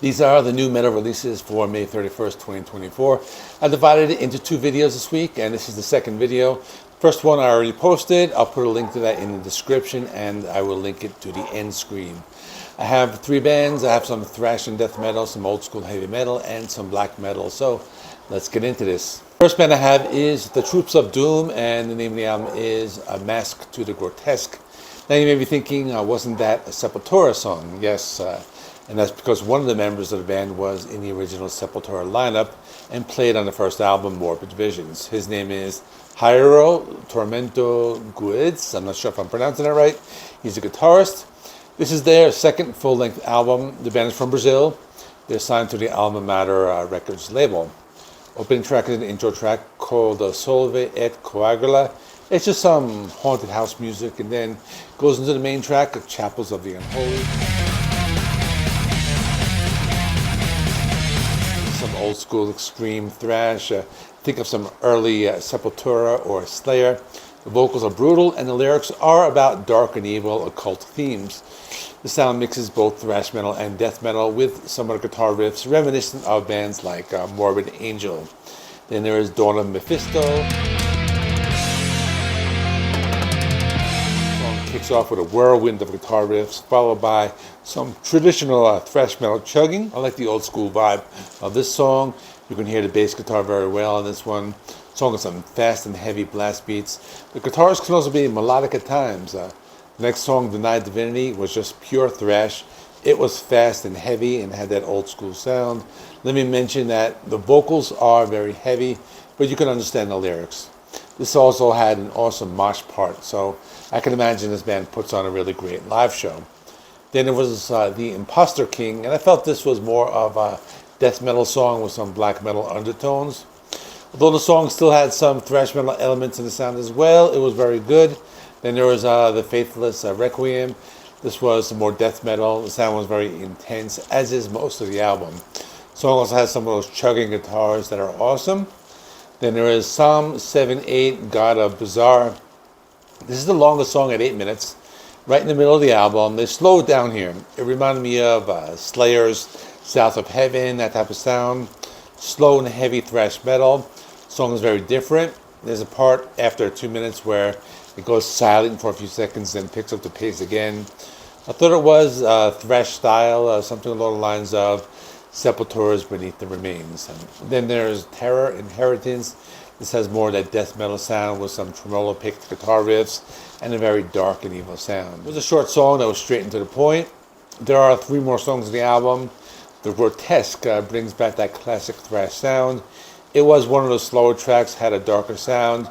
These are the new metal releases for May 31st, 2024. I divided it into two videos this week, and this is the second video. First one I already posted. I'll put a link to that in the description, and I will link it to the end screen. I have three bands. I have some thrash and death metal, some old school heavy metal, and some black metal. So let's get into this. First band I have is The Troops of Doom, and the name of the album is A Mask to the Grotesque. Now you may be thinking, wasn't that a Sepultura song? Yes, and that's because one of the members of the band was in the original Sepultura lineup and played on the first album, Morbid Visions. His name is Jairo Tormento Guids. I'm not sure if I'm pronouncing that right. He's a guitarist. This is their second full-length album. The band is from Brazil. They're signed to the Alma Mater Records label. Opening track is an intro track called Solve et Coagula. It's just some haunted house music, and then goes into the main track of Chapels of the Unholy. Some old school extreme thrash. Think of some early Sepultura or Slayer. The vocals are brutal, and the lyrics are about dark and evil occult themes. The sound mixes both thrash metal and death metal with some of the guitar riffs reminiscent of bands like Morbid Angel. Then there is Dawn of Mephisto. The song kicks off with a whirlwind of guitar riffs, followed by some traditional thrash metal chugging. I like the old school vibe of this song. You can hear the bass guitar very well on this one. The song has some fast and heavy blast beats. The guitars can also be melodic at times. The next song, Denied Divinity, was just pure thrash. It was fast and heavy and had that old school sound. Let me mention that the vocals are very heavy, but you can understand the lyrics. This also had an awesome mosh part, so I can imagine this band puts on a really great live show. Then there was The Imposter King, and I felt this was more of a death metal song with some black metal undertones. Although the song still had some thrash metal elements in the sound as well, it was very good. Then there was The Faithless Requiem. This was more death metal. The sound was very intense, as is most of the album. The song also has some of those chugging guitars that are awesome. Then there is Psalm 7-8, God of Bizarre. This is the longest song at 8 minutes, right in the middle of the album. They slowed it down here. It reminded me of Slayer's South of Heaven, that type of sound. Slow and heavy thrash metal. The song is very different. There's a part after 2 minutes where it goes silent for a few seconds, then picks up the pace again. I thought it was thrash style, something along the lines of Sepultura's Beneath the Remains. And then there's Terror Inheritance. This has more of that death metal sound with some tremolo-picked guitar riffs and a very dark and evil sound. It was a short song that was straight and to the point. There are 3 more songs in the album. The Grotesque brings back that classic thrash sound. It was one of those slower tracks, had a darker sound.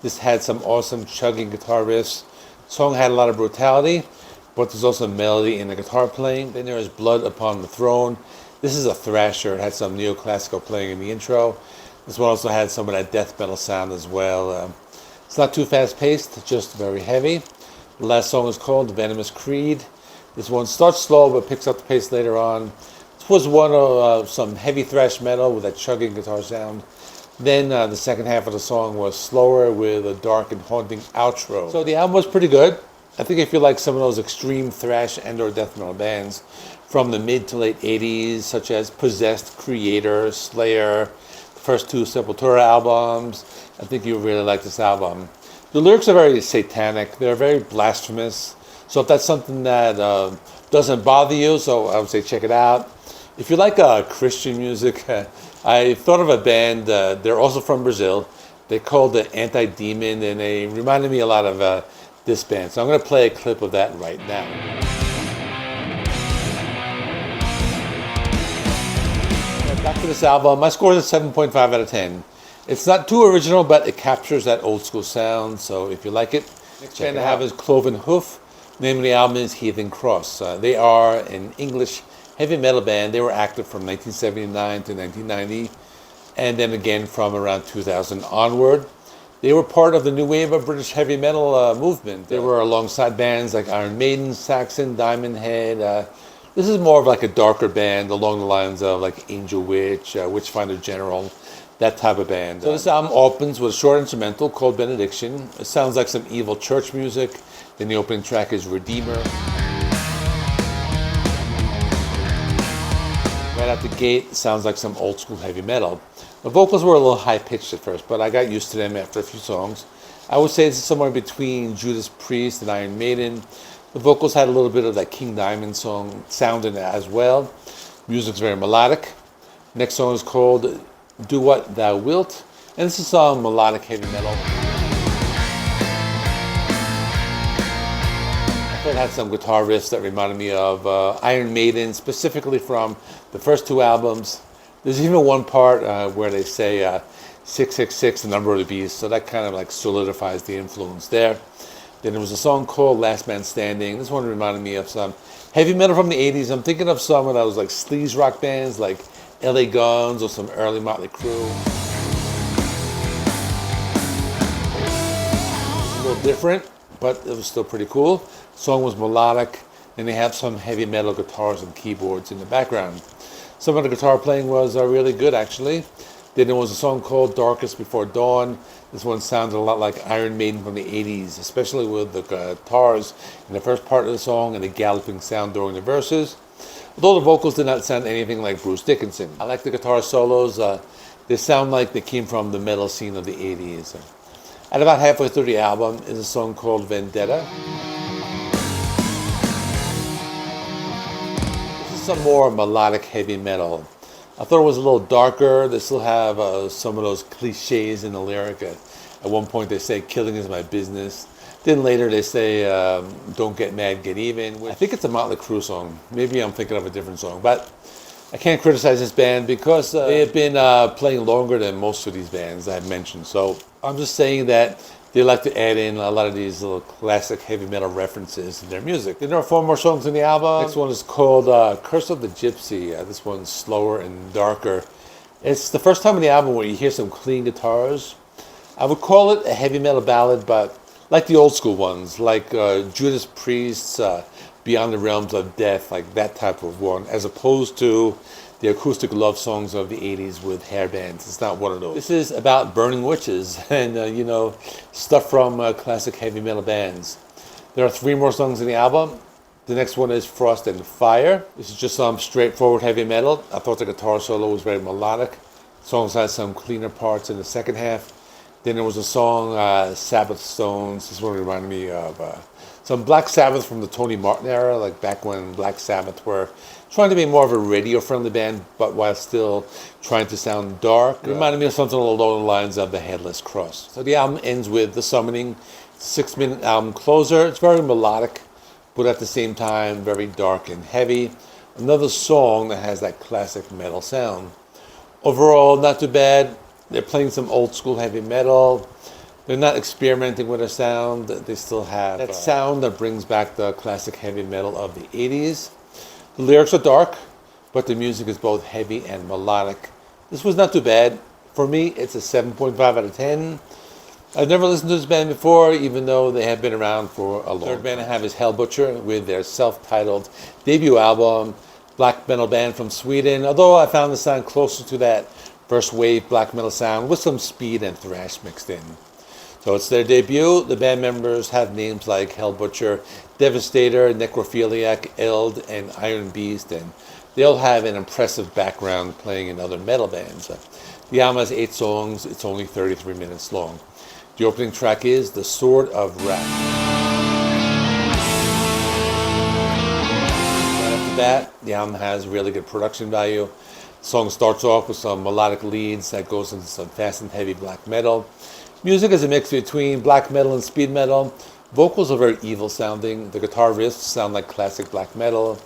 This had some awesome chugging guitar riffs. The song had a lot of brutality, but there's also melody in the guitar playing. Then there is Blood Upon the Throne. This is a thrasher. It had some neoclassical playing in the intro. This one also had some of that death metal sound as well. It's not too fast-paced, just very heavy. The last song is called Venomous Creed. This one starts slow but picks up the pace later on. This was one of some heavy thrash metal with that chugging guitar sound. Then the second half of the song was slower with a dark and haunting outro. So the album was pretty good. I think if you like some of those extreme thrash and or death metal bands from the mid to late 80s, such as Possessed, Creator, Slayer, the first 2 Sepultura albums, I think you'll really like this album. The lyrics are very satanic. They're very blasphemous. So if that's something that doesn't bother you, so I would say check it out. If you like Christian music, I thought of a band, they're also from Brazil. They're called the Anti-Demon, and they reminded me a lot of this band. So I'm going to play a clip of that right now. Back to this album, my score is a 7.5 out of 10. It's not too original, but it captures that old school sound, so if you like it, next band I have is Cloven HOOF. The name of the album is Heathen Cross. They are an English heavy metal band. They were active from 1979 to 1990, and then again from around 2000 onward. They were part of the new wave of British heavy metal movement. They were alongside bands like Iron Maiden, Saxon, Diamond Head. This is more of like a darker band along the lines of like Angel Witch, Witchfinder General, that type of band. So this album opens with a short instrumental called Benediction. It sounds like some evil church music. Then the opening track is Redeemer. Right out the gate, it sounds like some old school heavy metal. The vocals were a little high pitched at first, but I got used to them after a few songs. I would say this is somewhere between Judas Priest and Iron Maiden. The vocals had a little bit of that King Diamond song sound in it as well. Music's very melodic. Next song is called Do What Thou Wilt, and this is some melodic heavy metal. I thought it had some guitar riffs that reminded me of Iron Maiden, specifically from the first two albums. There's even one part where they say 666, the number of the beast, so that kind of like solidifies the influence there. Then there was a song called Last Man Standing. This one reminded me of some heavy metal from the 80s. I'm thinking of some of those like sleaze rock bands like LA Guns or some early Motley Crue. A little different, but it was still pretty cool. The song was melodic, and they have some heavy metal guitars and keyboards in the background. Some of the guitar playing was really good, actually. Then there was a song called Darkest Before Dawn. This one sounded a lot like Iron Maiden from the 80s, especially with the guitars in the first part of the song and the galloping sound during the verses. Although the vocals did not sound anything like Bruce Dickinson. I like the guitar solos. They sound like they came from the metal scene of the 80s. At about halfway through the album is a song called Vendetta. This is some more melodic heavy metal. I thought it was a little darker. They still have some of those cliches in the lyric. At one point they say, killing is my business. Then later they say, don't get mad, get even. I think it's a Motley Crue song. Maybe I'm thinking of a different song. But I can't criticize this band because they have been playing longer than most of these bands I've mentioned. So I'm just saying that they like to add in a lot of these little classic heavy metal references in their music. Then there are 4 more songs in the album. Next one is called Curse of the Gypsy. This one's slower and darker. It's the first time in the album where you hear some clean guitars. I would call it a heavy metal ballad, but like the old school ones, like Judas Priest's Beyond the Realms of Death, like that type of one, as opposed to the acoustic love songs of the 80s with hair bands. It's not one of those. This is about burning witches and, stuff from classic heavy metal bands. There are 3 more songs in the album. The next one is Frost and Fire. This is just some straightforward heavy metal. I thought the guitar solo was very melodic. The songs had some cleaner parts in the second half. Then there was a song, Sabbath Stones. This one reminded me of some Black Sabbath from the Tony Martin era, like back when Black Sabbath were trying to be more of a radio-friendly band, but while still trying to sound dark. It reminded me of something along the lines of the Headless Cross. So the album ends with The Summoning, 6-minute album closer. It's very melodic, but at the same time, very dark and heavy. Another song that has that classic metal sound. Overall, not too bad. They're playing some old school heavy metal. They're not experimenting with a sound. They still have that sound that brings back the classic heavy metal of the 80s. The lyrics are dark, but the music is both heavy and melodic. This was not too bad. For me, it's a 7.5 out of 10. I've never listened to this band before, even though they have been around for a long time. Third band I have is HELLBUTCHER with their self-titled debut album, black metal band from Sweden. Although I found the sound closer to that first wave black metal sound with some speed and thrash mixed in. So it's their debut. The band members have names like HELLBUTCHER, Devastator, Necrophiliac, Eld, and Iron Beast, and they all have an impressive background playing in other metal bands. The album has 8 songs. It's only 33 minutes long. The opening track is The Sword of Wrath. Right after that, the album has really good production value. The song starts off with some melodic leads that goes into some fast and heavy black metal. Music is a mix between black metal and speed metal. Vocals are very evil sounding. The guitar riffs sound like classic black metal.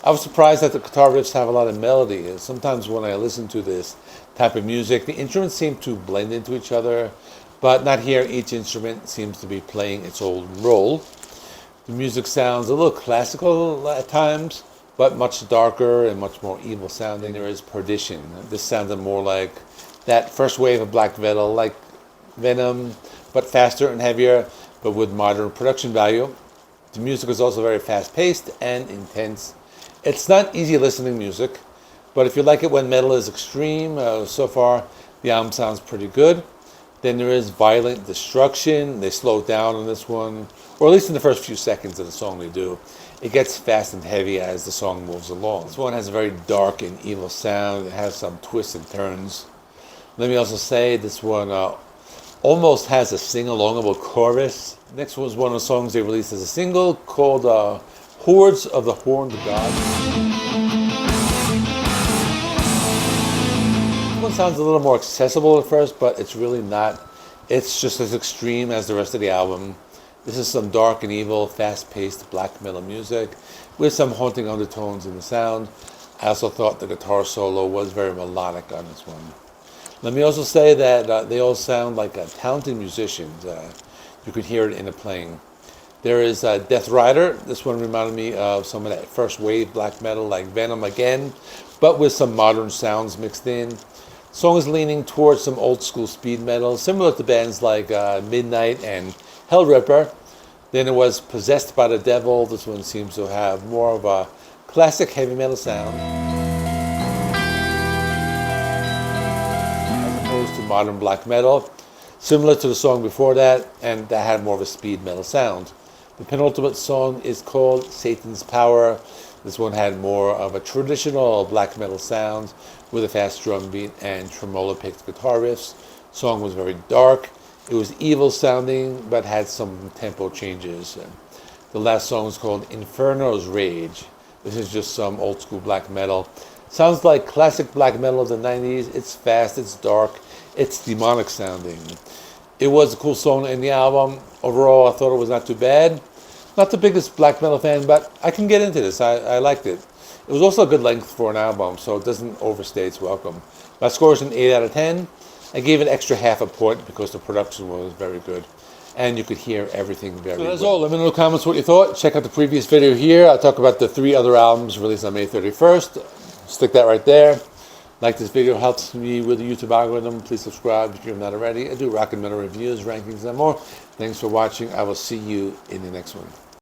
I was surprised that the guitar riffs have a lot of melody. Sometimes when I listen to this type of music, the instruments seem to blend into each other, but not here. Each instrument seems to be playing its own role. The music sounds a little classical at times, but much darker and much more evil sounding. There is Perdition. This sounded more like that first wave of black metal, like Venom, but faster and heavier, but with modern production value. The music is also very fast-paced and intense. It's not easy listening music, but if you like it when metal is extreme, so far the album sounds pretty good. Then there is Violent Destruction. They slow it down on this one, or at least in the first few seconds of the song they do. It gets fast and heavy as the song moves along. This one has a very dark and evil sound. It has some twists and turns. Let me also say this one almost has a sing-alongable chorus. Next was one of the songs they released as a single called Hordes of the Horned Gods. This one sounds a little more accessible at first, but it's really not. It's just as extreme as the rest of the album. This is some dark and evil, fast-paced black metal music with some haunting undertones in the sound. I also thought the guitar solo was very melodic on this one. Let me also say that they all sound like talented musicians. You could hear it in the playing. There is Death Rider. This one reminded me of some of that first wave black metal like Venom again, but with some modern sounds mixed in. The song is leaning towards some old school speed metal, similar to bands like Midnight and Hellripper. Then it was Possessed by the Devil. This one seems to have more of a classic heavy metal sound to modern black metal, similar to the song before that, and that had more of a speed metal sound. The penultimate song is called Satan's Power. This one had more of a traditional black metal sound with a fast drum beat and tremolo-picked guitar riffs. The song was very dark. It was evil sounding, but had some tempo changes. The last song is called Inferno's Rage. This is just some old school black metal. Sounds like classic black metal of the 90s. It's fast, it's dark, it's demonic sounding. It was a cool song in the album. Overall, I thought it was not too bad. Not the biggest black metal fan, but I can get into this. I liked it. It was also a good length for an album, so it doesn't overstay its welcome. My score is an 8 out of 10. I gave it extra half a point because the production was very good. And you could hear everything very well. So that's all. Let me know in the comments what you thought. Check out the previous video here. I'll talk about the 3 other albums released on May 31st. Stick that right there. Like this video, helps me with the YouTube algorithm. Please subscribe if you're not already. I do rock and metal reviews, rankings, and more. Thanks for watching. I will see you in the next one.